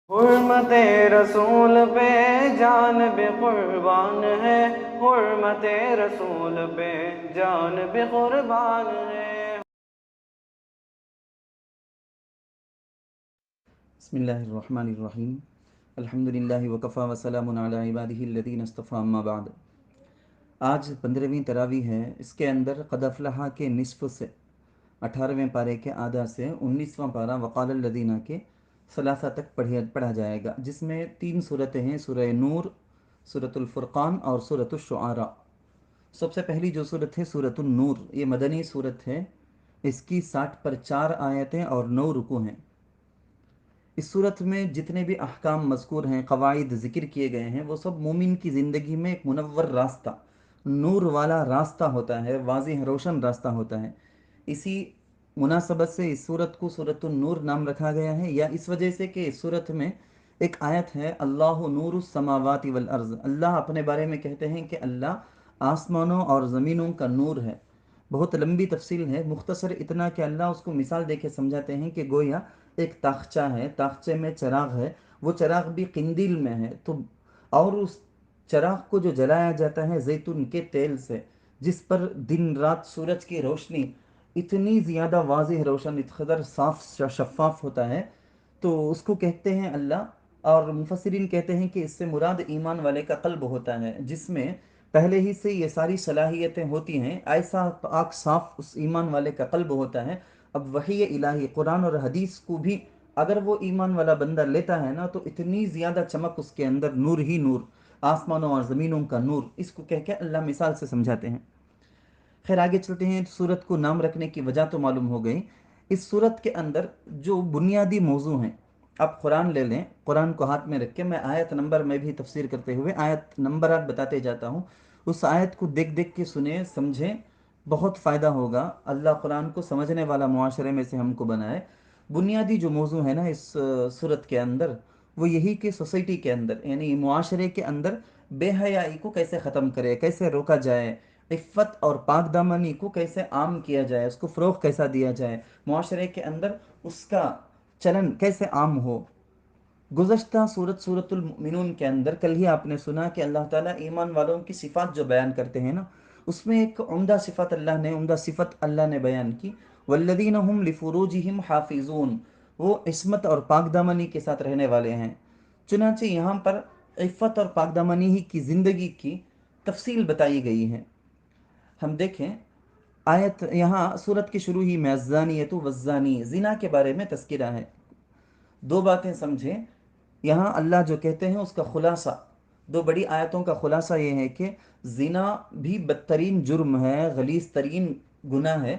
حرمت رسول پہ جان بھی قربان ہے، حرمت رسول پہ جان بھی قربان ہے۔ بسم اللہ الرحمن الرحیم، الحمدللہ وکفا وسلام علی عبادہ الذین اصطفیٰ، اما بعد۔ آج 15ویں تراویح ہے۔ اس کے اندر قد افلح کے نصف سے 18ویں پارے کے آدھا سے 19واں پارہ وقال الذین کے ثلاثہ تک پڑھا جائے گا، جس میں 3 صورتیں ہیں: سورہ نور، سورۃ الفرقان اور سورۃ الشعراء۔ سب سے پہلی جو صورت ہے سورۃ النور، یہ مدنی صورت ہے۔ اس کی 60 پر 4 آیتیں اور 9 رکوع ہیں۔ اس صورت میں جتنے بھی احکام مذکور ہیں، قواعد ذکر کیے گئے ہیں، وہ سب مومن کی زندگی میں ایک منور راستہ، نور والا راستہ ہوتا ہے، واضح روشن راستہ ہوتا ہے۔ اسی مناسبت سے اس صورت کو سورۃ النور نام رکھا گیا ہے، یا اس وجہ سے کہ اس صورت میں ایک آیت ہے اللہ نور السماوات والارض۔ اللہ اپنے بارے میں کہتے ہیں کہ اللہ آسمانوں اور زمینوں کا نور ہے۔ بہت لمبی تفصیل ہے، مختصر اتنا کہ اللہ اس کو مثال دے کے سمجھاتے ہیں کہ گویا ایک تاخچہ ہے، تاخچے میں چراغ ہے، وہ چراغ بھی قندیل میں ہے، تو اور اس چراغ کو جو جلایا جاتا ہے زیتون کے تیل سے، جس پر دن رات سورج کی روشنی اتنی زیادہ واضح روشن، اتقدر صاف شفاف ہوتا ہے، تو اس کو کہتے ہیں اللہ۔ اور مفسرین کہتے ہیں کہ اس سے مراد ایمان والے کا قلب ہوتا ہے، جس میں پہلے ہی سے یہ ساری صلاحیتیں ہوتی ہیں، ایسا پاک صاف اس ایمان والے کا قلب ہوتا ہے۔ اب وحی الہی قرآن اور حدیث کو بھی اگر وہ ایمان والا بندہ لیتا ہے نا، تو اتنی زیادہ چمک اس کے اندر، نور ہی نور، آسمانوں اور زمینوں کا نور، اس کو کہہ کے اللہ مثال سے سمجھاتے ہیں۔ خیر آگے چلتے ہیں۔ سورت کو نام رکھنے کی وجہ تو معلوم ہو گئی۔ اس سورت کے اندر جو بنیادی موضوع ہیں، آپ قرآن لے لیں، قرآن کو ہاتھ میں رکھ کے میں آیت نمبر میں بھی تفسیر کرتے ہوئے آیت نمبرات بتاتے جاتا ہوں، اس آیت کو دیکھ دیکھ کے سنیں، سمجھیں، بہت فائدہ ہوگا۔ اللہ قرآن کو سمجھنے والا معاشرے میں سے ہم کو بنائے۔ بنیادی جو موضوع ہے نا اس صورت کے اندر، وہ یہی کہ سوسائٹی کے اندر، یعنی معاشرے کے اندر بے حیائی کو کیسے ختم کرے، کیسے روکا جائے، عفت اور پاک دامنی کو کیسے عام کیا جائے، اس کو فروغ کیسا دیا جائے، معاشرے کے اندر اس کا چلن کیسے عام ہو۔ گزشتہ سورت المؤمنون کے اندر کل ہی آپ نے سنا کہ اللہ تعالیٰ ایمان والوں کی صفات جو بیان کرتے ہیں نا، اس میں ایک عمدہ صفت اللہ نے بیان کی، والذین هم لفروجہم حافظون، وہ عصمت اور پاک دامنی کے ساتھ رہنے والے ہیں۔ چنانچہ یہاں پر عفت اور پاک دامنی ہی کی زندگی کی تفصیل بتائی گئی ہے۔ ہم دیکھیں آیت، یہاں سورت کی شروع ہی میں الزانیۃ والزانی، زنا کے بارے میں تذکرہ ہے۔ دو باتیں سمجھیں، یہاں اللہ جو کہتے ہیں اس کا خلاصہ، دو بڑی آیتوں کا خلاصہ یہ ہے کہ زنا بھی بدترین جرم ہے، غلیظ ترین گناہ ہے۔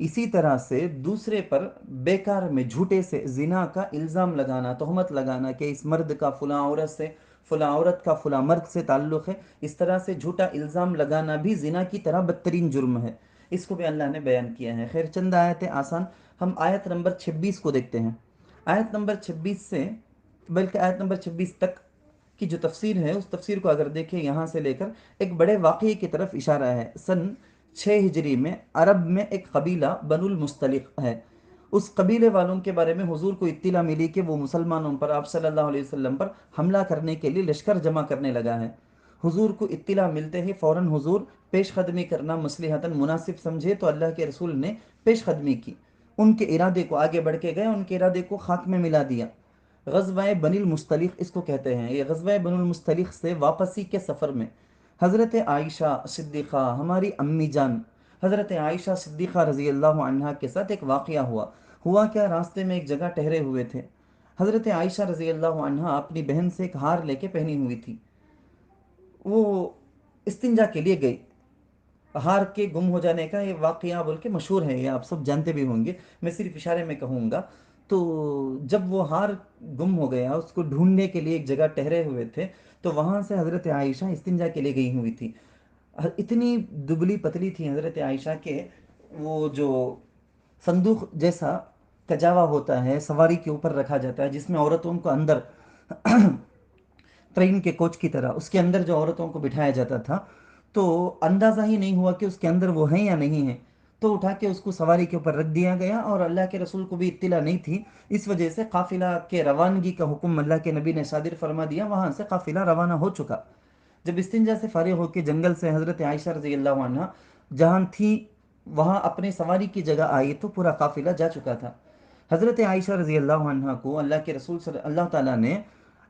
اسی طرح سے دوسرے پر بیکار میں جھوٹے سے زنا کا الزام لگانا، تہمت لگانا کہ اس مرد کا فلاں عورت سے، فلاں عورت کا فلاں مرد سے تعلق ہے، اس طرح سے جھوٹا الزام لگانا بھی زنا کی طرح بدترین جرم ہے۔ اس کو بھی اللہ نے بیان کیا ہے۔ خیر چند آیتیں آسان، ہم آیت نمبر 26 کو دیکھتے ہیں۔ آیت نمبر 26 سے، بلکہ آیت نمبر 26 تک کی جو تفسیر ہے، اس تفسیر کو اگر دیکھیں، یہاں سے لے کر ایک بڑے واقعے کی طرف اشارہ ہے۔ سن 6 ہجری میں عرب میں ایک قبیلہ بنو المستلق ہے۔ اس قبیلے والوں کے بارے میں حضور کو اطلاع ملی کہ وہ مسلمانوں پر، آپ صلی اللہ علیہ وسلم پر حملہ کرنے کے لیے لشکر جمع کرنے لگا ہے۔ حضور کو اطلاع ملتے ہی فوراً حضور پیش قدمی کرنا مصلحتاً مناسب سمجھے، تو اللہ کے رسول نے پیش قدمی کی، ان کے ارادے کو آگے بڑھ کے گئے، ان کے ارادے کو خاک میں ملا دیا۔ غزوہ بنی المستلق اس کو کہتے ہیں۔ یہ غزوہ بنی المستلق سے واپسی کے سفر میں حضرت عائشہ صدیقہ، ہماری امی جان حضرت عائشہ صدیقہ رضی اللہ عنہا کے ساتھ ایک واقعہ ہوا کیا، راستے میں ایک جگہ ٹھہرے ہوئے تھے۔ حضرت عائشہ رضی اللہ عنہا اپنی بہن سے ایک ہار لے کے پہنی ہوئی تھی، وہ استنجا کے لیے گئی۔ ہار کے گم ہو جانے کا یہ واقعہ بول کے مشہور ہے، یہ آپ سب جانتے بھی ہوں گے، میں صرف اشارے میں کہوں گا۔ تو جب وہ ہار گم ہو گیا، اس کو ڈھونڈنے کے لیے ایک جگہ ٹھہرے ہوئے تھے، تو وہاں سے حضرت عائشہ استنجا کے لیے گئی ہوئی تھی۔ اتنی دبلی پتلی تھی حضرت عائشہ کے، وہ جو صندوق جیسا کجاوا ہوتا ہے سواری کے اوپر رکھا جاتا ہے، جس میں عورتوں کو اندر ٹرین کے کوچ کی طرح اس کے اندر جو عورتوں کو بٹھایا جاتا تھا، تو اندازہ ہی نہیں ہوا کہ اس کے اندر وہ ہیں یا نہیں ہیں۔ تو اٹھا کے اس کو سواری کے اوپر رکھ دیا گیا، اور اللہ کے رسول کو بھی اطلاع نہیں تھی، اس وجہ سے قافلہ کے روانگی کا حکم اللہ کے نبی نے صادر فرما دیا، وہاں سے قافلہ روانہ ہو چکا۔ جب استنجا سے فارغ ہو کے جنگل سے حضرت عائشہ رضی اللہ عنہ جہاں تھی وہاں اپنے سواری کی جگہ آئی تو پورا قافلہ جا چکا تھا۔ حضرت عائشہ رضی اللہ عنہ کو اللہ کے رسول صلی اللہ تعالیٰ نے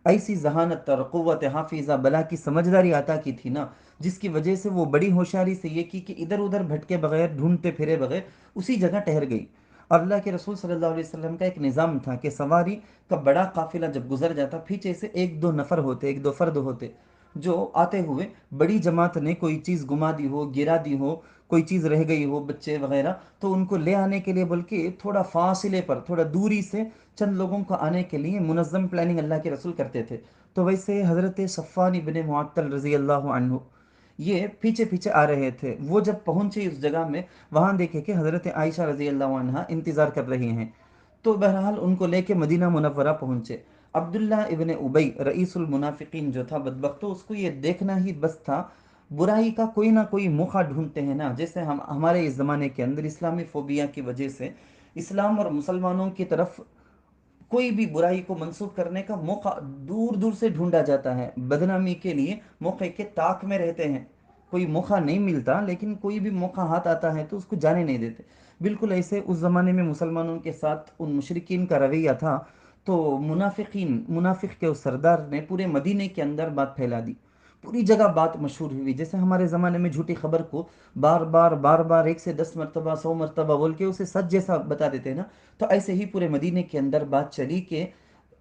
ایسی ذہانت اور قوت حافظہ بلا کی سمجھداری عطا کی تھی نا، جس کی وجہ سے وہ بڑی ہوشیاری سے یہ کی کہ ادھر ادھر بھٹکے بغیر، ڈھونڈتے پھرے بغیر اسی جگہ ٹھہر گئی۔ اور اللہ کے رسول صلی اللہ علیہ وسلم کا ایک نظام تھا کہ سواری کا بڑا قافلہ جب گزر جاتا، پیچھے سے ایک دو نفر ہوتے، ایک دو فرد ہوتے جو آتے ہوئے بڑی جماعت نے کوئی چیز گما دی ہو، گرا دی ہو، کوئی چیز رہ گئی ہو، بچے وغیرہ، تو ان کو لے آنے کے لیے بلکہ تھوڑا فاصلے پر، تھوڑا دوری سے چند لوگوں کو آنے کے لیے منظم پلاننگ اللہ کے رسول کرتے تھے۔ تو ویسے حضرت صفوان ابن معطل رضی اللہ عنہ یہ پیچھے پیچھے آ رہے تھے۔ وہ جب پہنچے اس جگہ میں، وہاں دیکھے کہ حضرت عائشہ رضی اللہ عنہ انتظار کر رہی ہیں، تو بہرحال ان کو لے کے مدینہ منورہ پہنچے۔ عبداللہ ابن ابی رئیس المنافقین جو تھا بدبخت، تو اس کو یہ دیکھنا ہی بس تھا، برائی کا کوئی نہ کوئی موقع ڈھونڈتے ہیں نا، جیسے ہمارے اس زمانے کے اندر اسلامی فوبیا کی وجہ سے اسلام اور مسلمانوں کی طرف کوئی بھی برائی کو منسوخ کرنے کا موقع دور دور سے ڈھونڈا جاتا ہے، بدنامی کے لیے موقع کے طاق میں رہتے ہیں، کوئی موقع نہیں ملتا لیکن کوئی بھی موقع ہاتھ آتا ہے تو اس کو جانے نہیں دیتے۔ بالکل ایسے اس زمانے میں مسلمانوں کے ساتھ ان مشرکین کا رویہ تھا، تو منافق کے اس سردار نے پورے مدینے کے اندر بات پھیلا دی، پوری جگہ بات مشہور ہوئی، جیسے ہمارے زمانے میں جھوٹی خبر کو بار بار بار بار 1 سے 10 مرتبہ 100 مرتبہ بول کے اسے سچ جیسا بتا دیتے ہیں نا، تو ایسے ہی پورے مدینے کے اندر بات چلی کہ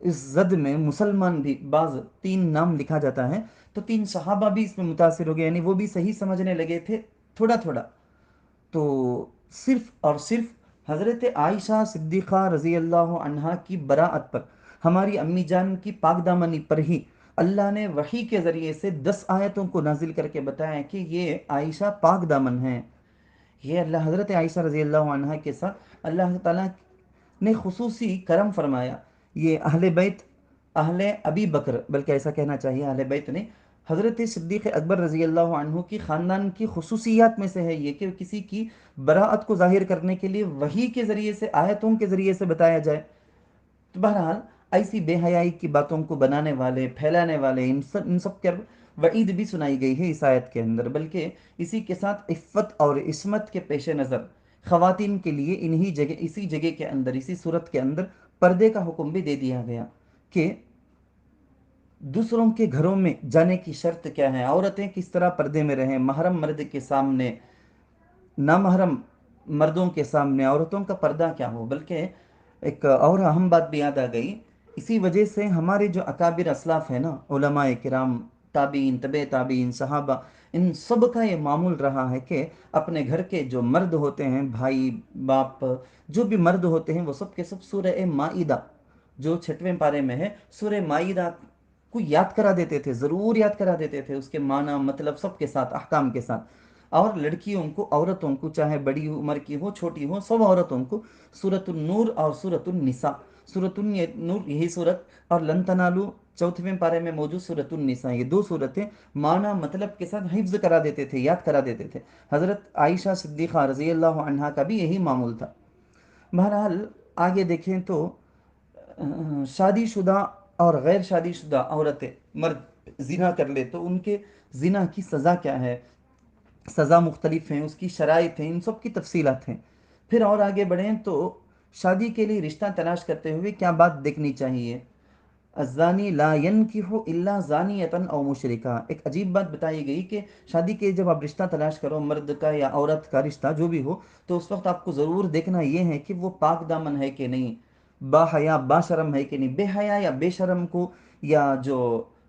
اس زد میں مسلمان بھی، بعض 3 نام لکھا جاتا ہے تو 3 صحابہ بھی اس میں متاثر ہو گئے، یعنی وہ بھی صحیح سمجھنے لگے تھے تھوڑا تھوڑا۔ تو صرف اور صرف حضرت عائشہ صدیقہ رضی اللہ عنہا کی براعت پر، ہماری امی جان کی پاک دامنی پر ہی اللہ نے وحی کے ذریعے سے 10 آیتوں کو نازل کر کے بتایا کہ یہ عائشہ پاک دامن ہے۔ یہ اللہ حضرت عائشہ رضی اللہ عنہا کے ساتھ اللہ تعالیٰ نے خصوصی کرم فرمایا۔ یہ اہل بیت، اہل ابی بکر، بلکہ ایسا کہنا چاہیے اہل بیت نے، حضرت صدیق اکبر رضی اللہ عنہ کی خاندان کی خصوصیات میں سے ہے یہ کہ کسی کی براعت کو ظاہر کرنے کے لیے وحی کے ذریعے سے، آیتوں کے ذریعے سے بتایا جائے۔ تو بہرحال ایسی بے حیائی کی باتوں کو بنانے والے، پھیلانے والے، ان سب کے وعید بھی سنائی گئی ہے اس آیت کے اندر، بلکہ اسی کے ساتھ عفت اور عصمت کے پیش نظر خواتین کے لیے اسی جگہ کے اندر، اسی صورت کے اندر پردے کا حکم بھی دے دیا گیا کہ دوسروں کے گھروں میں جانے کی شرط کیا ہے، عورتیں کس طرح پردے میں رہیں، محرم مرد کے سامنے، نامحرم مردوں کے سامنے عورتوں کا پردہ کیا ہو۔ بلکہ ایک اور اہم بات بھی یاد آ گئی، اسی وجہ سے ہمارے جو اکابر اسلاف ہیں نا، علماء کرام، تابعین، تبع تابعین، صحابہ، ان سب کا یہ معمول رہا ہے کہ اپنے گھر کے جو مرد ہوتے ہیں، بھائی باپ، جو بھی مرد ہوتے ہیں، وہ سب کے سب سورہ مائدہ جو 6ویں پارے میں ہے، سورہ مائدہ کو یاد کرا دیتے تھے، ضرور یاد کرا دیتے تھے، اس کے معنی مطلب سب کے ساتھ، احکام کے ساتھ۔ اور لڑکیوں کو، عورتوں کو، چاہے بڑی عمر کی ہو چھوٹی ہو، سب عورتوں کو سورۃ النور اور سورۃ النساء، سورۃ النور یہی سورت، اور لن تنالو 4ویں پارے میں موجود سورۃ النساء، یہ 2 سورتیں معنی مطلب کے ساتھ حفظ کرا دیتے تھے، یاد کرا دیتے تھے۔ حضرت عائشہ صدیقہ رضی اللہ عنہا کا بھی یہی معمول تھا۔ بہرحال آگے دیکھیں تو شادی شدہ اور غیر شادی شدہ عورتیں، مرد زنا کر لے تو ان کے زنا کی سزا کیا ہے، سزا مختلف ہیں، اس کی شرائط ہیں، ان سب کی تفصیلات ہیں۔ پھر اور آگے بڑھیں تو شادی کے لیے رشتہ تلاش کرتے ہوئے کیا بات دیکھنی چاہیے، الزانی لا ينکح الا زانیۃ او مشرکہ، ایک عجیب بات بتائی گئی کہ شادی کے جب آپ رشتہ تلاش کرو، مرد کا یا عورت کا رشتہ جو بھی ہو، تو اس وقت آپ کو ضرور دیکھنا یہ ہے کہ وہ پاک دامن ہے کہ نہیں، با حیا با شرم ہے کہ نہیں۔ بے حیا یا بے شرم کو، یا جو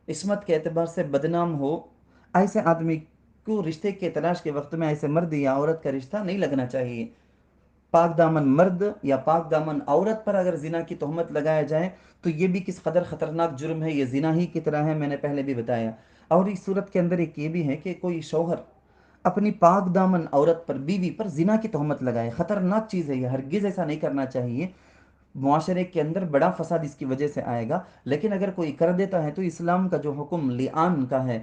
عصمت کے اعتبار سے بدنام ہو، ایسے آدمی کو رشتے کے تلاش کے وقت میں ایسے مرد یا عورت کا رشتہ نہیں لگنا چاہیے۔ پاک دامن مرد یا پاک دامن عورت پر اگر زنا کی تہمت لگایا جائے تو یہ بھی کس قدر خطرناک جرم ہے، یہ زنا ہی کی طرح ہے، میں نے پہلے بھی بتایا۔ اور اس صورت کے اندر ایک یہ بھی ہے کہ کوئی شوہر اپنی پاک دامن عورت پر، بیوی پر زنا کی تہمت لگائے، خطرناک چیز ہے یہ، ہرگز ایسا نہیں کرنا چاہیے۔ معاشرے کے اندر بڑا فساد اس کی وجہ سے آئے گا۔ لیکن اگر کوئی کر دیتا ہے تو اسلام کا جو حکم لعان کا ہے،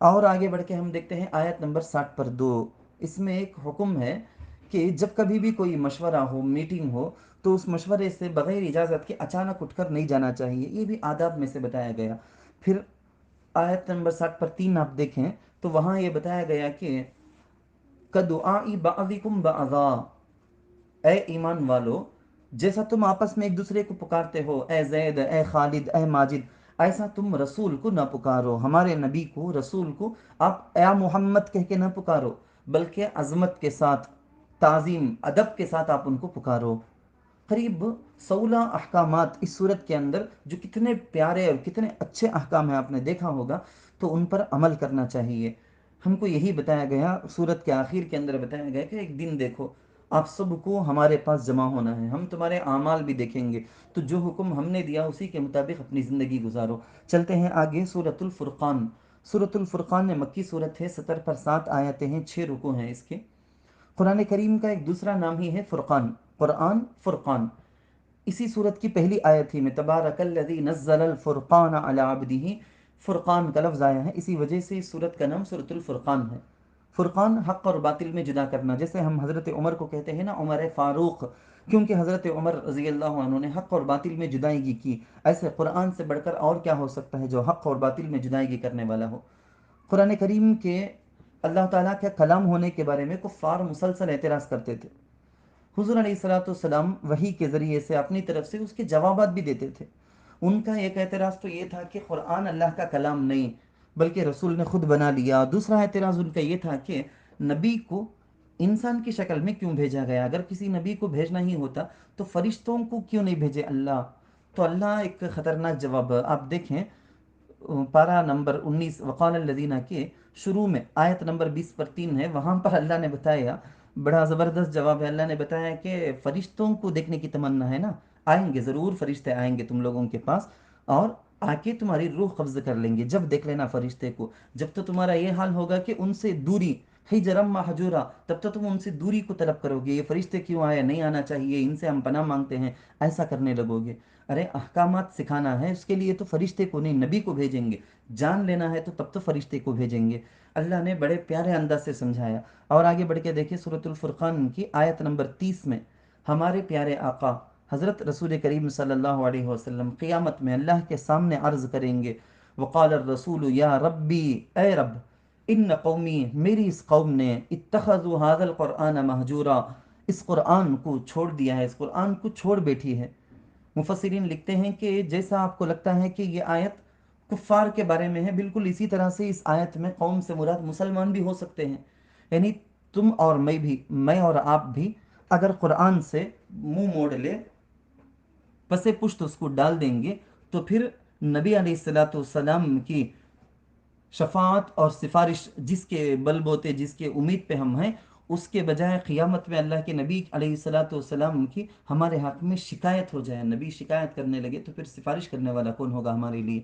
اور آگے بڑھ کے ہم دیکھتے ہیں آیت نمبر 60 پر 2. اس میں ایک حکم ہے کہ جب کبھی بھی کوئی مشورہ ہو، میٹنگ ہو، تو اس مشورے سے بغیر اجازت کے اچانک اٹھ کر نہیں جانا چاہیے. یہ بھی آداب میں سے بتایا گیا. پھر آیت نمبر 60 پر 3 آپ دیکھیں تو وہاں یہ بتایا گیا کہ کدعاء بعضکم بعضا، اے ایمان والو، جیسا تم آپس میں ایک دوسرے کو پکارتے ہو، اے زید، اے خالد، اے ماجد، ایسا تم رسول کو نہ پکارو، ہمارے نبی کو، رسول کو آپ اے محمد کہہ کے نہ پکارو، بلکہ عظمت کے ساتھ، تعظیم، ادب کے ساتھ آپ ان کو پکارو. قریب 16 احکامات اس صورت کے اندر، جو کتنے پیارے اور کتنے اچھے احکام ہیں، آپ نے دیکھا ہوگا، تو ان پر عمل کرنا چاہیے. ہم کو یہی بتایا گیا، صورت کے آخر کے اندر بتایا گیا کہ ایک دن دیکھو، آپ سب کو ہمارے پاس جمع ہونا ہے، ہم تمہارے اعمال بھی دیکھیں گے، تو جو حکم ہم نے دیا اسی کے مطابق اپنی زندگی گزارو. چلتے ہیں آگے. سورۃ الفرقان. سورۃ الفرقان میں مکی صورت ہے، 70 پر 7 آیتیں ہیں، 6 رکوع ہیں اس کے. قرآن کریم کا ایک دوسرا نام ہی ہے فرقان. قرآن فرقان. اسی صورت کی پہلی آیت ہی میں تبارک الذی نزل الفرقان علی عبدہ، فرقان کا لفظ آیا ہے، اسی وجہ سے اس صورت کا نام سورۃ الفرقان ہے. فرقان حق اور باطل میں جدا کرنا. جیسے ہم حضرت عمر کو کہتے ہیں نا عمر فاروق، کیونکہ حضرت عمر رضی اللہ عنہ نے حق اور باطل میں جدائیگی کی. ایسے قرآن سے بڑھ کر اور کیا ہو سکتا ہے جو حق اور باطل میں جدائیگی کرنے والا ہو. قرآن کریم کے اللہ تعالیٰ کے کلام ہونے کے بارے میں کفار مسلسل اعتراض کرتے تھے. حضور علیہ الصلوۃ والسلام وحی کے ذریعے سے اپنی طرف سے اس کے جوابات بھی دیتے تھے. ان کا ایک اعتراض تو یہ تھا کہ قرآن اللہ کا کلام نہیں بلکہ رسول نے خود بنا لیا. دوسرا اعتراض ان کا یہ تھا کہ نبی کو انسان کی شکل میں کیوں بھیجا گیا؟ اگر کسی نبی کو بھیجنا ہی ہوتا تو فرشتوں کو کیوں نہیں بھیجے اللہ؟ تو اللہ ایک خطرناک جواب آپ دیکھیں، پارہ نمبر 19 وقال الذین کے شروع میں آیت نمبر 20 پر 3 ہے، وہاں پر اللہ نے بتایا، بڑا زبردست جواب ہے. اللہ نے بتایا کہ فرشتوں کو دیکھنے کی تمنا ہے نا، آئیں گے ضرور، فرشتے آئیں گے تم لوگوں کے پاس اور آ کے تمہاری روح قبض کر لیں گے. جب دیکھ لینا فرشتے کو، جب تو تمہارا یہ حال ہوگا کہ ان سے دوری، حجرم محجورا، تب تو تم ان سے دوری کو طلب کرو گے، یہ فرشتے کیوں آئے، نہیں آنا چاہیے، ان سے ہم پناہ مانگتے ہیں، ایسا کرنے لگو گے. ارے احکامات سکھانا ہے، اس کے لیے تو فرشتے کو نہیں نبی کو بھیجیں گے. جان لینا ہے تو تب تو فرشتے کو بھیجیں گے. اللہ نے بڑے پیارے انداز سے سمجھایا. اور آگے بڑھ کے دیکھیں سورۃ الفرقان کی آیت نمبر 30 میں ہمارے پیارے آقا حضرت رسول کریم صلی اللہ علیہ وسلم قیامت میں اللہ کے سامنے عرض کریں گے، وقال الرسول یا ربی، اے رب، ان قومی، میری اس قوم نے اتخذوا هذا القرآن مہجورا، اس قرآن کو چھوڑ دیا ہے، اس قرآن کو چھوڑ بیٹھی ہے. مفسرین لکھتے ہیں کہ جیسا آپ کو لگتا ہے کہ یہ آیت کفار کے بارے میں ہے، بالکل اسی طرح سے اس آیت میں قوم سے مراد مسلمان بھی ہو سکتے ہیں. یعنی تم اور میں بھی، میں اور آپ بھی اگر قرآن سے منہ موڑ لے، پس پشت اس کو ڈال دیں گے، تو پھر نبی علیہ الصلوۃ والسلام کی شفاعت اور سفارش جس کے بل بوتے، جس کے امید پہ ہم ہیں، اس کے بجائے قیامت میں اللہ کے نبی علیہ الصلوۃ والسلام کی ہمارے حق میں شکایت ہو جائے، نبی شکایت کرنے لگے، تو پھر سفارش کرنے والا کون ہوگا ہمارے لیے؟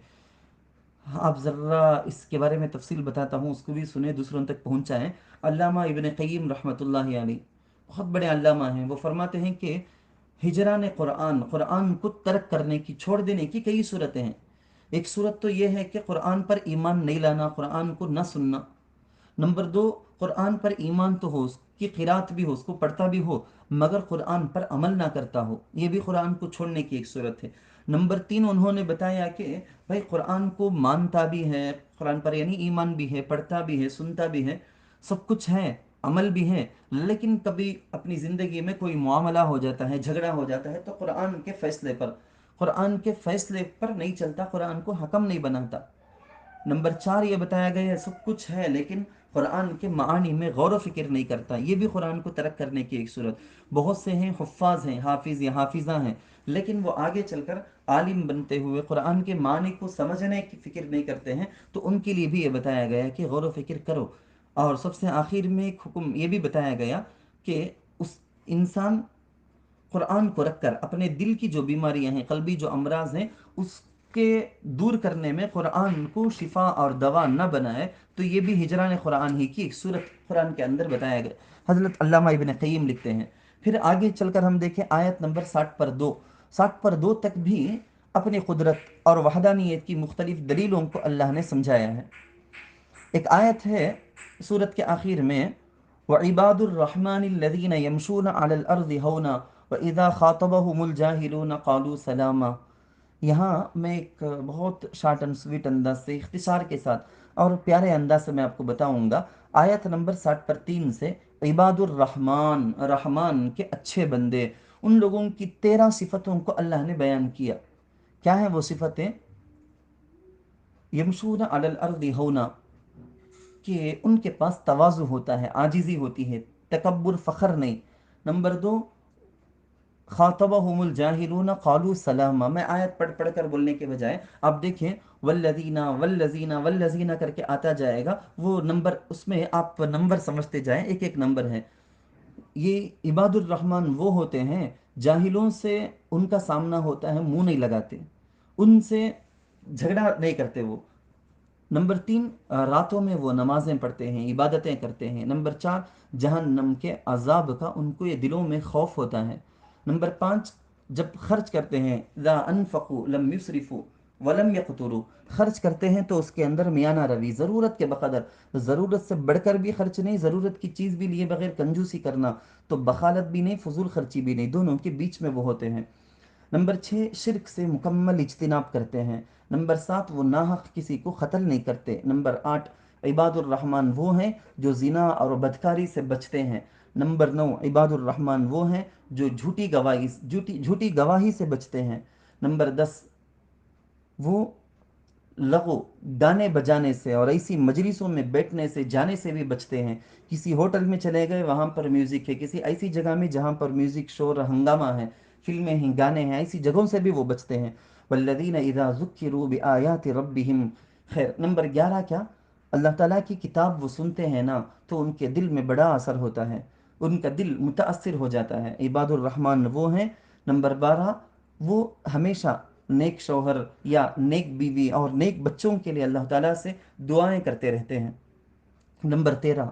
آپ ذرا اس کے بارے میں تفصیل بتاتا ہوں، اس کو بھی سنیں، دوسروں تک پہنچائیں. علامہ ابن قیم رحمۃ اللہ علیہ بہت بڑے علامہ ہیں، وہ فرماتے ہیں کہ ہجران قرآن، قرآن کو ترک کرنے کی، چھوڑ دینے کی کئی صورتیں ہیں. ایک صورت تو یہ ہے کہ قرآن پر ایمان نہیں لانا، قرآن کو نہ سننا. نمبر 2، قرآن پر ایمان تو ہو، اس کی قرات بھی ہو، اس کو پڑھتا بھی ہو، مگر قرآن پر عمل نہ کرتا ہو، یہ بھی قرآن کو چھوڑنے کی ایک صورت ہے. نمبر 3 انہوں نے بتایا کہ بھائی قرآن کو مانتا بھی ہے، قرآن پر یعنی ایمان بھی ہے، پڑھتا بھی ہے، سنتا بھی ہے، سب کچھ ہے، عمل بھی ہے، لیکن کبھی اپنی زندگی میں کوئی معاملہ ہو جاتا ہے، جھگڑا ہو جاتا ہے، تو قرآن کے فیصلے پر نہیں چلتا، قرآن کو حکم نہیں بناتا. نمبر 4 یہ بتایا گیا ہے سب کچھ ہے لیکن قرآن کے معانی میں غور و فکر نہیں کرتا، یہ بھی قرآن کو ترک کرنے کی ایک صورت. بہت سے ہیں حفاظ ہیں، حافظ یا حافظہ ہیں، لیکن وہ آگے چل کر عالم بنتے ہوئے قرآن کے معنی کو سمجھنے کی فکر نہیں کرتے ہیں، تو ان کے لیے بھی یہ بتایا گیا کہ غور و فکر کرو. اور سب سے آخر میں ایک حکم یہ بھی بتایا گیا کہ اس انسان قرآن کو رکھ کر اپنے دل کی جو بیماریاں ہیں، قلبی جو امراض ہیں، اس کے دور کرنے میں قرآن کو شفا اور دوا نہ بنائے، تو یہ بھی ہجران قرآن ہی کی ایک صورت قرآن کے اندر بتایا گیا. حضرت علامہ ابن قیم لکھتے ہیں. پھر آگے چل کر ہم دیکھیں آیت نمبر 60 پر 2، 60 پر 2 تک بھی اپنی قدرت اور وحدانیت کی مختلف دلیلوں کو اللہ نے سمجھایا ہے. ایک آیت ہے سورت کے آخر میں، وعباد الرحمن الذین یمشون علی الارض ہونا واذا خاطبهم الجاہلون قالوا سلاما۔ یہاں میں ایک بہت شارٹ اینڈ سویٹ انداز سے، اختصار کے ساتھ اور پیارے انداز سے میں آپ کو بتاؤں گا، آیت نمبر 60 پر 3 سے، عباد الرحمن، رحمان کے اچھے بندے، ان لوگوں کی 13 صفتوں کو اللہ نے بیان کیا۔ کیا ہیں وہ صفتیں؟ یمشون علی الارض ہونا، کہ ان کے پاس تواضع ہوتا ہے، عاجزی ہوتی ہے، تکبر، فخر نہیں۔ نمبر 2، خاطبہم الجاہلون قالوا سلاما۔ میں آیت پڑھ پڑھ کر بولنے کے بجائے آپ دیکھیں والذین والذین والذین کر کے آتا جائے گا، وہ نمبر، اس میں آپ نمبر سمجھتے جائیں، ایک ایک نمبر ہے۔ یہ عباد الرحمن وہ ہوتے ہیں جاہلوں سے ان کا سامنا ہوتا ہے، منہ نہیں لگاتے، ان سے جھگڑا نہیں کرتے وہ۔ نمبر 3، راتوں میں وہ نمازیں پڑھتے ہیں، عبادتیں کرتے ہیں۔ نمبر 4، جہنم کے عذاب کا ان کو یہ دلوں میں خوف ہوتا ہے۔ نمبر 5، جب خرچ کرتے ہیں، لا انفقوا لم یسرفوا ولم یقتروا، خرچ کرتے ہیں تو اس کے اندر میانہ روی، ضرورت کے بقدر، ضرورت سے بڑھ کر بھی خرچ نہیں، ضرورت کی چیز بھی لیے بغیر کنجوسی کرنا، تو بخالت بھی نہیں، فضول خرچی بھی نہیں، دونوں کے بیچ میں وہ ہوتے ہیں۔ نمبر 6، شرک سے مکمل اجتناب کرتے ہیں۔ نمبر 7، وہ ناحق کسی کو قتل نہیں کرتے۔ نمبر 8، عباد الرحمن وہ ہیں جو زنا اور بدکاری سے بچتے ہیں۔ نمبر 9، عباد الرحمن وہ ہیں جو جھوٹی گواہی سے بچتے ہیں۔ نمبر 10، وہ لغو، گانے بجانے سے اور ایسی مجلسوں میں بیٹھنے سے جانے سے بھی بچتے ہیں۔ کسی ہوٹل میں چلے گئے، وہاں پر میوزک ہے، کسی ایسی جگہ میں جہاں پر میوزک، شور، ہنگامہ ہے، فلمیں ہیں، گانے ہیں، ایسی جگہوں سے بھی وہ بچتے ہیں۔ والذین اذا ذکروا بآیات ربہم، خیر۔ نمبر 11 کیا؟ اللہ تعالیٰ کی کتاب وہ سنتے ہیں نا تو ان کے دل میں بڑا اثر ہوتا ہے، ان کا دل متاثر ہو جاتا ہے۔ عباد الرحمن وہ ہیں۔ نمبر 12، وہ ہمیشہ نیک شوہر یا نیک بیوی اور نیک بچوں کے لیے اللہ تعالیٰ سے دعائیں کرتے رہتے ہیں۔ نمبر 13،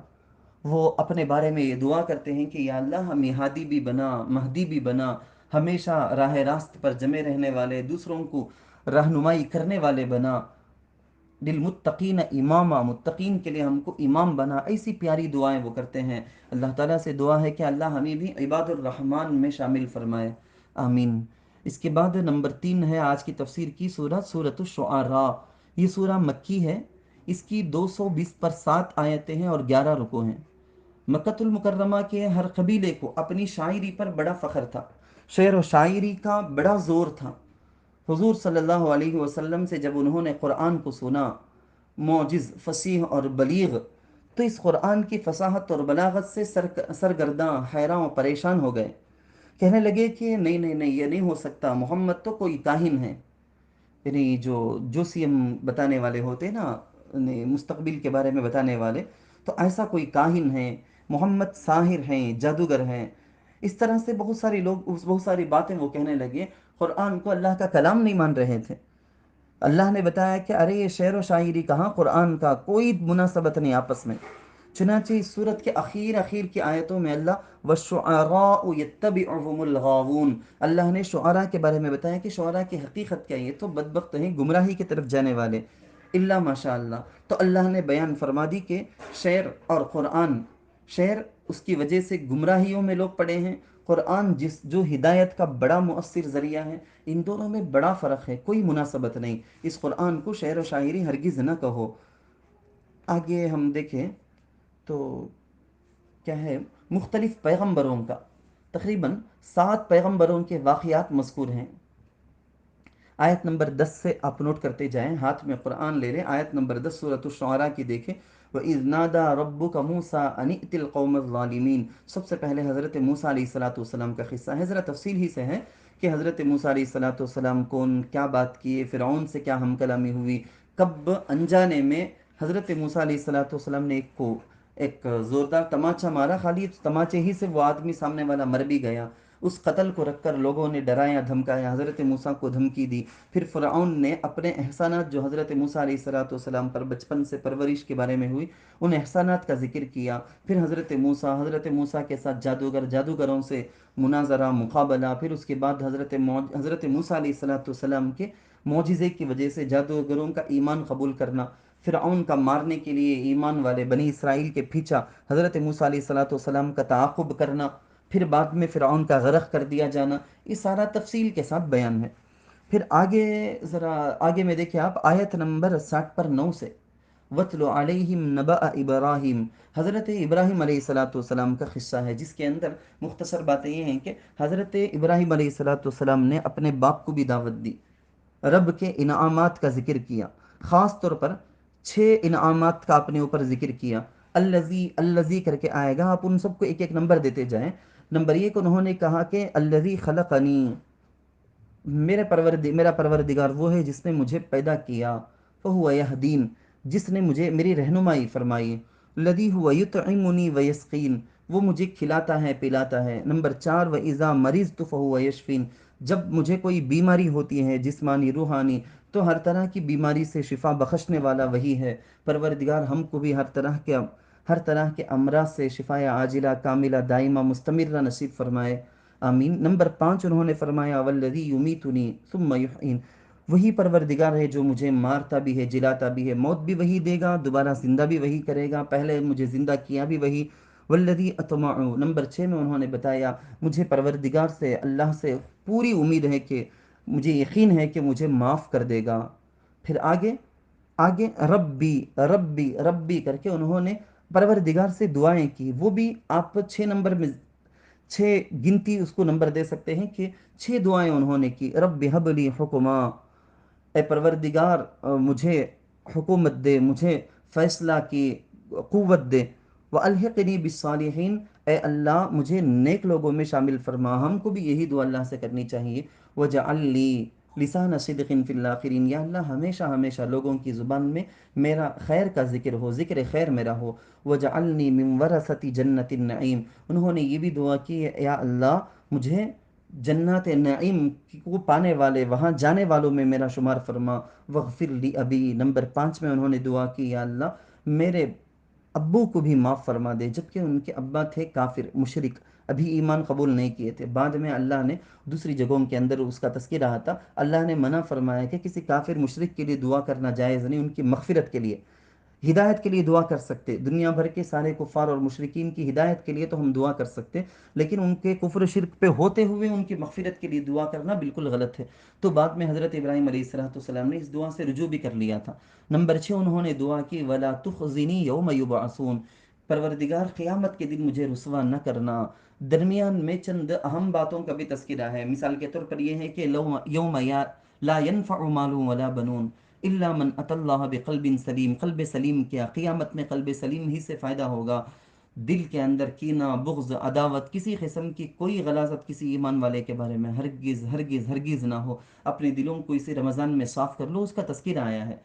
وہ اپنے بارے میں یہ دعا کرتے ہیں کہ یا اللہ ہمیں ہادی بھی بنا، مہدی بھی بنا، ہمیشہ راہ راست پر جمے رہنے والے، دوسروں کو رہنمائی کرنے والے بنا، للمتقین اماما، متقین کے لیے ہم کو امام بنا۔ ایسی پیاری دعائیں وہ کرتے ہیں۔ اللہ تعالیٰ سے دعا ہے کہ اللہ ہمیں بھی عباد الرحمن میں شامل فرمائے، آمین۔ اس کے بعد نمبر 3 ہے آج کی تفسیر کی سورۃ الشعراء۔ یہ سورہ مکی ہے، اس کی 220 پر 7 آیتیں ہیں اور 11 رکوع ہیں۔ مکۃ المکرمہ کے ہر قبیلے کو اپنی شاعری پر بڑا فخر تھا، شعر و شاعری کا بڑا زور تھا۔ حضور صلی اللہ علیہ وسلم سے جب انہوں نے قرآن کو سنا، معجز، فصیح اور بلیغ، تو اس قرآن کی فصاحت اور بلاغت سے سرگرداں، حیران و پریشان ہو گئے۔ کہنے لگے کہ نہیں نہیں نہیں، یہ نہیں ہو سکتا، محمد تو کوئی کاہن ہے، یعنی جو جوسیم بتانے والے ہوتے ہیں نا، یعنی مستقبل کے بارے میں بتانے والے، تو ایسا کوئی کاہن ہے، محمد ساحر ہیں، جادوگر ہیں۔ اس طرح سے بہت سارے لوگ، بہت ساری باتیں وہ کہنے لگے، قرآن کو اللہ کا کلام نہیں مان رہے تھے۔ اللہ نے بتایا کہ ارے یہ شعر و شاعری کہاں، قرآن کا کوئی مناسبت نہیں آپس میں۔ چنانچہ اس صورت کے اخیر کی آیتوں میں اللہ وَالشُّعَرَاءُ يَتَّبِعُهُمُ الْغَاوُونَ، اللہ نے شعراء کے بارے میں بتایا کہ شعراء کی حقیقت کیا ہے، یہ تو بدبخت ہیں، گمراہی کی طرف جانے والے، الا ماشاء اللہ۔ تو اللہ نے بیان فرما دی کہ شعر اور قرآن، شعر اس کی وجہ سے گمراہیوں میں لوگ پڑے ہیں، قرآن جو ہدایت کا بڑا مؤثر ذریعہ ہے، ان دونوں میں بڑا فرق ہے، کوئی مناسبت نہیں۔ اس قرآن کو شعر و شاعری ہرگز نہ کہو۔ آگے ہم دیکھیں تو کیا ہے، مختلف پیغمبروں کا، تقریباً 7 پیغمبروں کے واقعات مذکور ہیں۔ آیت نمبر 10 سے آپ نوٹ کرتے جائیں، ہاتھ میں قرآن لے لیں، آیت نمبر 10 سورۃ الشعراء کی دیکھیں۔ وَإِذْ نَادَى رَبُّكَ مُوسَىٰ أَنِ ائْتِ الْقَوْمَ الظَّالِمِينَ۔ سب سے پہلے حضرت موسیٰ علیہ السلام کا قصہ ہے، ذرا تفصیل ہی سے ہے کہ حضرت موسیٰ علیہ السلام کون، کیا بات کیے، فرعون سے کیا ہم کلامی ہوئی، کب انجانے میں حضرت موسیٰ علیہ السلام نے ایک زوردار تماچا مارا، خالی تماچے ہی سے وہ آدمی سامنے والا مر بھی گیا۔ اس قتل کو رکھ کر لوگوں نے ڈرایا دھمکایا، حضرت موسیٰ کو دھمکی دی۔ پھر فرعون نے اپنے احسانات جو حضرت موسیٰ علیہ السلام پر بچپن سے پرورش کے بارے میں ہوئی، ان احسانات کا ذکر کیا۔ پھر حضرت موسیٰ کے ساتھ جادوگروں سے مناظرہ، مقابلہ، پھر اس کے بعد حضرت موسیٰ علیہ السلام کے معجزے کی وجہ سے جادوگروں کا ایمان قبول کرنا، فرعون کا مارنے کے لیے ایمان والے بنی اسرائیل کے پیچھا حضرت موسیٰ علیہ الصلوۃ والسلام کا تعاقب کرنا، پھر بعد میں فرعون کا غرق کر دیا جانا، یہ سارا تفصیل کے ساتھ بیان ہے۔ پھر آگے ذرا آگے میں دیکھیں آپ آیت نمبر 60 پر 9 سے، وَاتْلُ عَلَيْهِمْ نَبَأَ إِبْرَاهِيمَ، حضرت ابراہیم علیہ الصلوۃ والسلام کا قصہ ہے، جس کے اندر مختصر باتیں یہ ہیں کہ حضرت ابراہیم علیہ الصلوۃ والسلام نے اپنے باپ کو بھی دعوت دی، رب کے انعامات کا ذکر کیا، خاص طور پر 6 انعامات کا اپنے اوپر ذکر کیا۔ الذی الذی کر کے آئے گا، آپ ان سب کو ایک ایک نمبر دیتے جائیں۔ نمبر 1 انہوں نے کہا کہ الذی خلقنی، میرا پروردگار وہ ہے جس نے مجھے پیدا کیا، فہو یہدین، جس نے مجھے میری رہنمائی فرمائی، الذی هو یطعمنی ویسقین، وہ مجھے کھلاتا ہے پلاتا ہے۔ نمبر 4 وَإِذَا مَرِضْتُ فَهُوَ یشفین، جب مجھے کوئی بیماری ہوتی ہے جسمانی روحانی تو ہر طرح کی بیماری سے شفا بخشنے والا وہی ہے۔ پروردگار ہم کو بھی ہر طرح کے امراض سے شفا عاجلہ کاملہ دائمہ مستمرہ نصیب فرمائے، آمین۔ نمبر 5 انہوں نے فرمایا والذی یمیتنی ثم یحیین، وہی پروردگار ہے جو مجھے مارتا بھی ہے جلاتا بھی ہے، موت بھی وہی دے گا، دوبارہ زندہ بھی وہی کرے گا، پہلے مجھے زندہ کیا بھی وہی۔ والذی اطمع، نمبر 6 میں انہوں نے بتایا مجھے پروردگار سے اللہ سے پوری امید ہے کہ مجھے یقین ہے کہ مجھے معاف کر دے گا۔ پھر آگے ربی ربی ربی کر کے انہوں نے پروردگار سے دعائیں کی، وہ بھی آپ 6 نمبر میں 6 گنتی اس کو نمبر دے سکتے ہیں کہ 6 دعائیں انہوں نے کی۔ رب حب لی حکما، اے پروردگار مجھے حکومت دے، مجھے فیصلہ کی قوت دے، وَأَلْحِقْنِي بِالصَّالِحِينَ، اے اللہ مجھے نیک لوگوں میں شامل فرما۔ ہم کو بھی یہی دعا اللہ سے کرنی چاہیے، وَجَعَلْ لِي لِسَانَ صِدْقٍ فِي الْآخِرِينَ، یا اللہ ہمیشہ لوگوں کی زبان میں میرا خیر کا ذکر ہو، ذکر خیر میرا ہو۔ وَجَعَلْنِي مِنْ وَرَثَةِ جَنَّةِ النَّعِيمِ، انہوں نے یہ بھی دعا کی یا اللہ مجھے جنات نعیم کو پانے والے، وہاں جانے والوں میں میرا شمار فرما۔ وغفر لی ابی، نمبر 5 میں انہوں نے دعا کی یا اللہ میرے ابو کو بھی معاف فرما دے، جبکہ ان کے ابا تھے کافر مشرک، ابھی ایمان قبول نہیں کیے تھے۔ بعد میں اللہ نے دوسری جگہوں کے اندر اس کا تذکرہ رہا تھا، اللہ نے منع فرمایا کہ کسی کافر مشرک کے لیے دعا کرنا جائز نہیں، ان کی مغفرت کے لیے، ہدایت کے لیے دعا کر سکتے، دنیا بھر کے سارے کفار اور مشرکین کی ہدایت کے لیے تو ہم دعا کر سکتے، لیکن ان کے کفر و شرک پہ ہوتے ہوئے ان کی مغفرت کے لیے دعا کرنا بالکل غلط ہے۔ تو بعد میں حضرت ابراہیم علیہ السلام نے اس دعا سے رجوع بھی کر لیا تھا۔ نمبر 6 انہوں نے دعا کی وَلَا تُخْزِنِي يَوْمَ يُبْعَثُونَ، پروردگار قیامت کے دن مجھے رسوا نہ کرنا۔ درمیان میں چند اہم باتوں کا بھی تذکرہ ہے، مثال کے طور پر یہ ہے کہ یوم لا ينفع مال ولا بنون الا من اتى اللہ بقلب سلیم، قلب سلیم کیا، قیامت میں قلب سلیم ہی سے فائدہ ہوگا۔ دل کے اندر کینہ بغض عداوت کسی قسم کی کوئی غلاظت کسی ایمان والے کے بارے میں ہرگز ہرگز ہرگز نہ ہو۔ اپنے دلوں کو اسی رمضان میں صاف کر لو، اس کا تذکرہ آیا ہے۔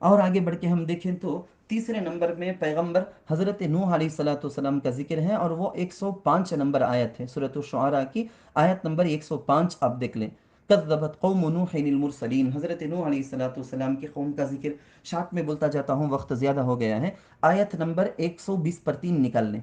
اور آگے بڑھ کے ہم دیکھیں تو تیسرے نمبر میں پیغمبر حضرت نوح علیہ الصلوۃ والسلام کا ذکر ہے، اور وہ 105 نمبر آیت ہے، سورۃ الشعراء کی آیت نمبر 105 آپ دیکھ لیں۔ کذبت قوم نوح المرسلین، حضرت نوح علیہ الصلوۃ والسلام کی قوم کا ذکر، شارٹ میں بولتا جاتا ہوں وقت زیادہ ہو گیا ہے۔ آیت نمبر 120 پر 3 نکال لیں،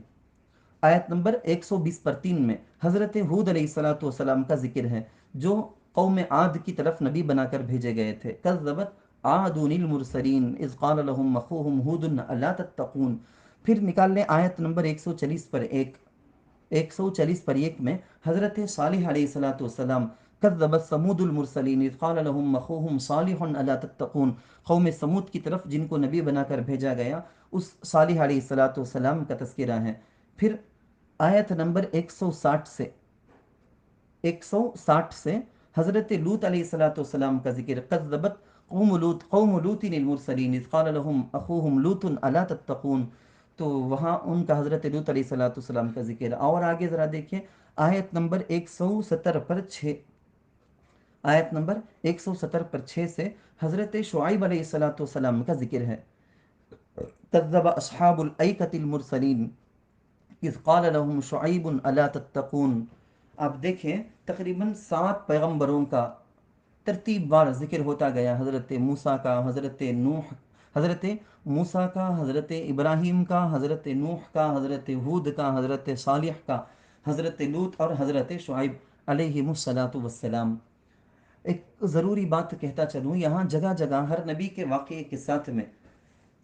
آیت نمبر 120 پر 3 میں حضرت ہود علیہ الصلوۃ والسلام کا ذکر ہے، جو قوم عاد کی طرف نبی بنا کر بھیجے گئے تھے۔ کذبت عاد المرسلین اذ قال لهم اخوهم ہود الا تتقون۔ پھر نکال لیں آیت نمبر 140 پر 1 میں حضرت صالح علیہ الصلوۃ والسلام، کذبت ثمود المرسلین اذ قال لهم اخوهم صالح الا تتقون، قوم سمود کی طرف جن کو نبی بنا کر بھیجا گیا، اس صالح علیہ الصلوۃ والسلام کا تذکرہ ہے۔ پھر آیت نمبر 160 سے حضرت لوط علیہ الصلوۃ والسلام کا ذکر، کذبت قوم لوط المرسلین اذ قال لهم اخوهم لوط الا تتقون، تو وہاں ان کا حضرت لوط علیہ الصلوۃ والسلام کا ذکر۔ اور آگے ذرا دیکھیں آیت نمبر 170 پر 6، آیت نمبر 170 پر 6 سے حضرت شعیب علیہ الصلوۃ والسلام کا ذکر ہے۔ کذب اصحاب الایکۃ المرسلین اذ قال لهم شعیب الا تتقون۔ آپ دیکھیں تقریباً 7 پیغمبروں کا ترتیب وار ذکر ہوتا گیا، حضرت موسیٰ کا، حضرت نوح، حضرت موسیٰ کا، حضرت ابراہیم کا، حضرت نوح کا، حضرت ہود کا، حضرت صالح کا، حضرت لوط اور حضرت شعیب علیہ الصلاۃ والسلام۔ ایک ضروری بات کہتا چلوں، یہاں جگہ جگہ ہر نبی کے واقعے کے ساتھ میں